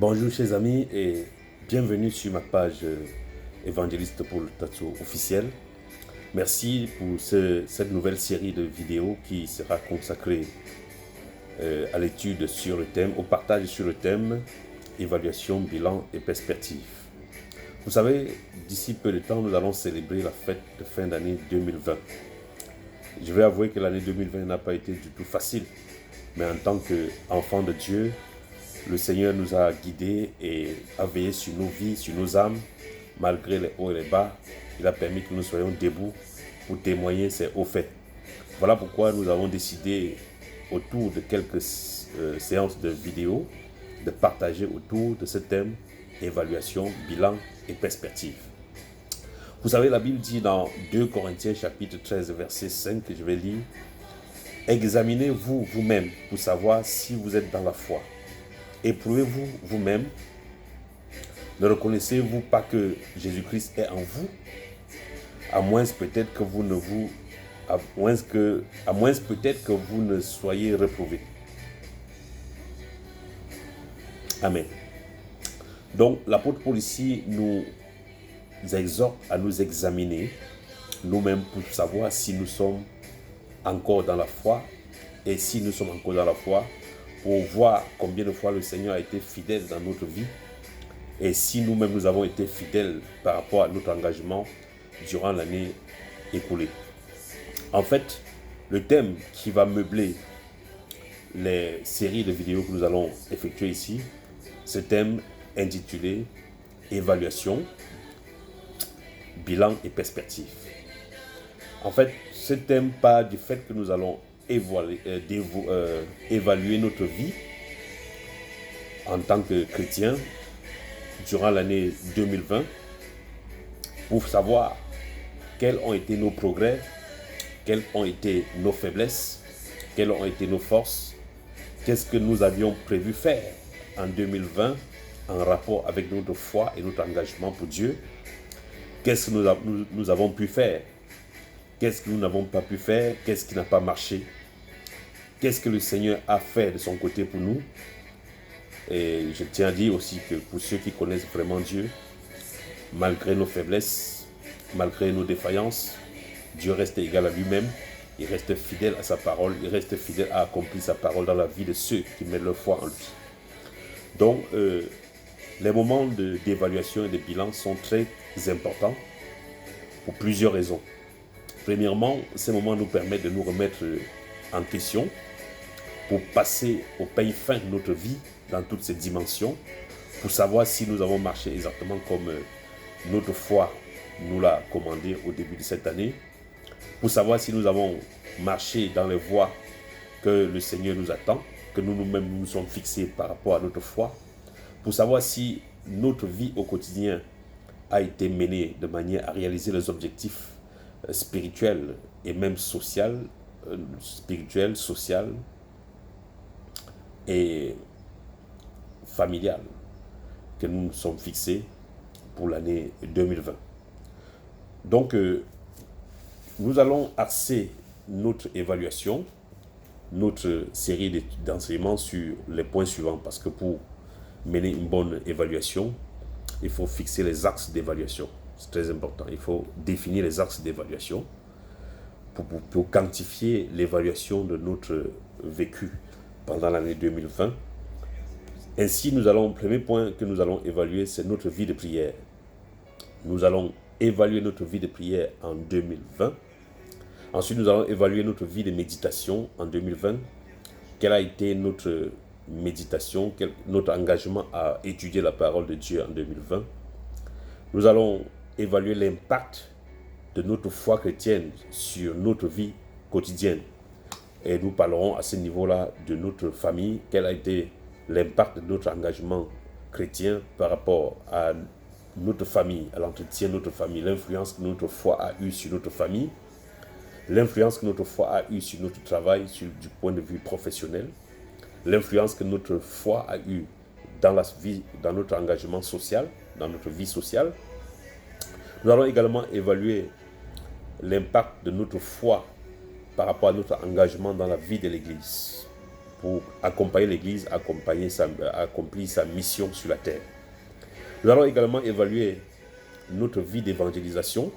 Bonjour chers amis et bienvenue sur ma page évangéliste Paul Tatso officiel. Merci pour cette nouvelle série de vidéos qui sera consacrée à l'étude sur le thème, au partage sur le thème évaluation, bilan et perspective. Vous savez, d'ici peu de temps, nous allons célébrer la fête de fin d'année 2020. Je vais avouer que l'année 2020 n'a pas été du tout facile, mais en tant qu'enfant de Dieu, le Seigneur nous a guidés et a veillé sur nos vies, sur nos âmes, malgré les hauts et les bas. Il a permis que nous soyons debout pour témoigner ses hauts faits. Voilà pourquoi nous avons décidé, autour de quelques séances de vidéos, de partager autour de ce thème évaluation, bilan et perspective. Vous savez, la Bible dit dans 2 Corinthiens chapitre 13 verset 5, que je vais lire: examinez-vous vous-même pour savoir si vous êtes dans la foi. Éprouvez-vous vous-même. Ne reconnaissez-vous pas que Jésus-Christ est en vous, à moins peut-être que vous ne soyez reprouvés. Amen. Donc l'apôtre Paul ici nous exhorte à nous examiner nous-mêmes pour savoir si nous sommes encore dans la foi, et si nous sommes encore dans la foi, pour voir combien de fois le Seigneur a été fidèle dans notre vie, et si nous-mêmes nous avons été fidèles par rapport à notre engagement durant l'année écoulée. En fait, le thème qui va meubler les séries de vidéos que nous allons effectuer ici, ce thème intitulé évaluation, bilan et perspective. En fait, ce thème part du fait que nous allons évaluer notre vie en tant que chrétien durant l'année 2020 pour savoir quels ont été nos progrès, quelles ont été nos faiblesses, quelles ont été nos forces, qu'est-ce que nous avions prévu faire en 2020 en rapport avec notre foi et notre engagement pour Dieu, qu'est-ce que nous avons pu faire, qu'est-ce que nous n'avons pas pu faire, qu'est-ce qui n'a pas marché, qu'est-ce que le Seigneur a fait de son côté pour nous. Et je tiens à dire aussi que pour ceux qui connaissent vraiment Dieu, malgré nos faiblesses, malgré nos défaillances, Dieu reste égal à lui-même, il reste fidèle à sa parole, il reste fidèle à accomplir sa parole dans la vie de ceux qui mettent leur foi en lui. Donc, les moments d'évaluation et de bilan sont très importants pour plusieurs raisons. Premièrement, ces moments nous permettent de nous remettre en question pour passer au peigne fin de notre vie dans toutes ses dimensions, pour savoir si nous avons marché exactement comme notre foi nous l'a commandé au début de cette année, pour savoir si nous avons marché dans les voies que le Seigneur nous attend, que nous-mêmes nous sommes fixés par rapport à notre foi, pour savoir si notre vie au quotidien a été menée de manière à réaliser les objectifs spirituels et même social et familial que nous nous sommes fixés pour l'année 2020. Donc, nous allons axer notre évaluation, notre série d'enseignements sur les points suivants, parce que pour mener une bonne évaluation, il faut fixer les axes d'évaluation. C'est très important. Il faut définir les axes d'évaluation pour quantifier l'évaluation de notre vécu pendant l'année 2020. Ainsi, le premier point que nous allons évaluer, c'est notre vie de prière. Nous allons évaluer notre vie de prière en 2020. Ensuite, nous allons évaluer notre vie de méditation en 2020. Quelle a été notre méditation, notre engagement à étudier la parole de Dieu en 2020. Nous allons évaluer l'impact de notre foi chrétienne sur notre vie quotidienne. Et nous parlerons à ce niveau-là de notre famille, quel a été l'impact de notre engagement chrétien par rapport à notre famille, à l'entretien de notre famille, l'influence que notre foi a eue sur notre famille, l'influence que notre foi a eue sur notre travail du point de vue professionnel, l'influence que notre foi a eue dans notre engagement social, dans notre vie sociale. Nous allons également évaluer l'impact de notre foi par rapport à notre engagement dans la vie de l'Église, pour accompagner l'Église, accomplir sa mission sur la terre. Nous allons également évaluer notre vie d'évangélisation.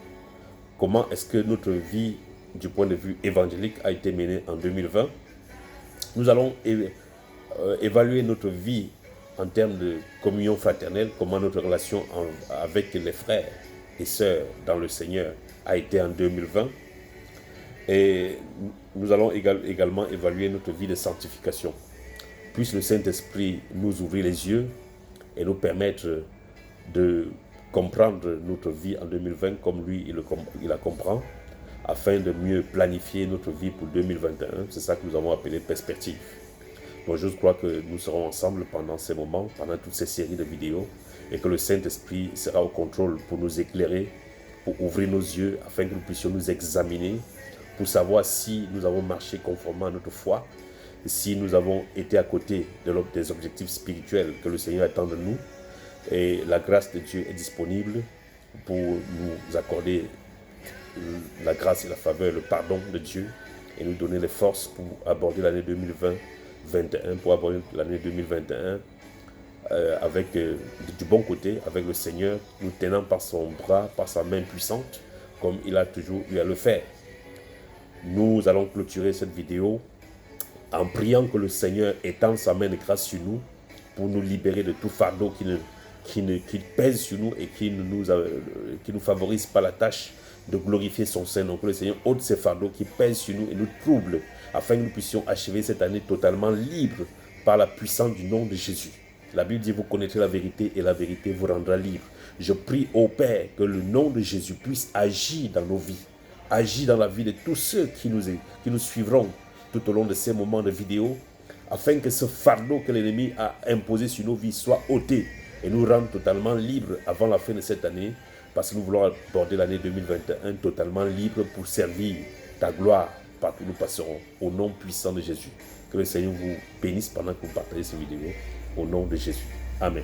Comment est-ce que notre vie du point de vue évangélique a été menée en 2020. Nous allons évaluer notre vie en termes de communion fraternelle, comment notre relation avec les frères et sœurs dans le Seigneur a été en 2020. Et nous allons également évaluer notre vie de sanctification. Puisse le Saint-Esprit nous ouvrir les yeux et nous permettre de comprendre notre vie en 2020 comme lui, il la comprend, afin de mieux planifier notre vie pour 2021. C'est ça que nous avons appelé perspective. Donc je crois que nous serons ensemble pendant ces moments, pendant toutes ces séries de vidéos, et que le Saint-Esprit sera au contrôle pour nous éclairer, pour ouvrir nos yeux, afin que nous puissions nous examiner, pour savoir si nous avons marché conformément à notre foi, si nous avons été à côté des objectifs spirituels que le Seigneur attend de nous. Et la grâce de Dieu est disponible pour nous accorder la grâce et la faveur, le pardon de Dieu, et nous donner les forces pour aborder l'année 2021, pour aborder l'année 2021 avec du bon côté, avec le Seigneur, nous tenant par son bras, par sa main puissante, comme il a toujours eu à le faire. Nous allons clôturer cette vidéo en priant que le Seigneur étende sa main de grâce sur nous pour nous libérer de tout fardeau qui pèse sur nous et qui nous favorise pas la tâche de glorifier son Saint. Donc le Seigneur ôte ces fardeaux qui pèsent sur nous et nous troublent, afin que nous puissions achever cette année totalement libre par la puissance du nom de Jésus. La Bible dit, vous connaîtrez la vérité et la vérité vous rendra libre. Je prie au Père que le nom de Jésus puisse agir dans nos vies, agir dans la vie de tous ceux qui nous suivront tout au long de ces moments de vidéo, afin que ce fardeau que l'ennemi a imposé sur nos vies soit ôté et nous rendre totalement libres avant la fin de cette année, parce que nous voulons aborder l'année 2021 totalement libre pour servir ta gloire partout où nous passerons, au nom puissant de Jésus. Que le Seigneur vous bénisse pendant que vous partagez cette vidéo, au nom de Jésus. Amen.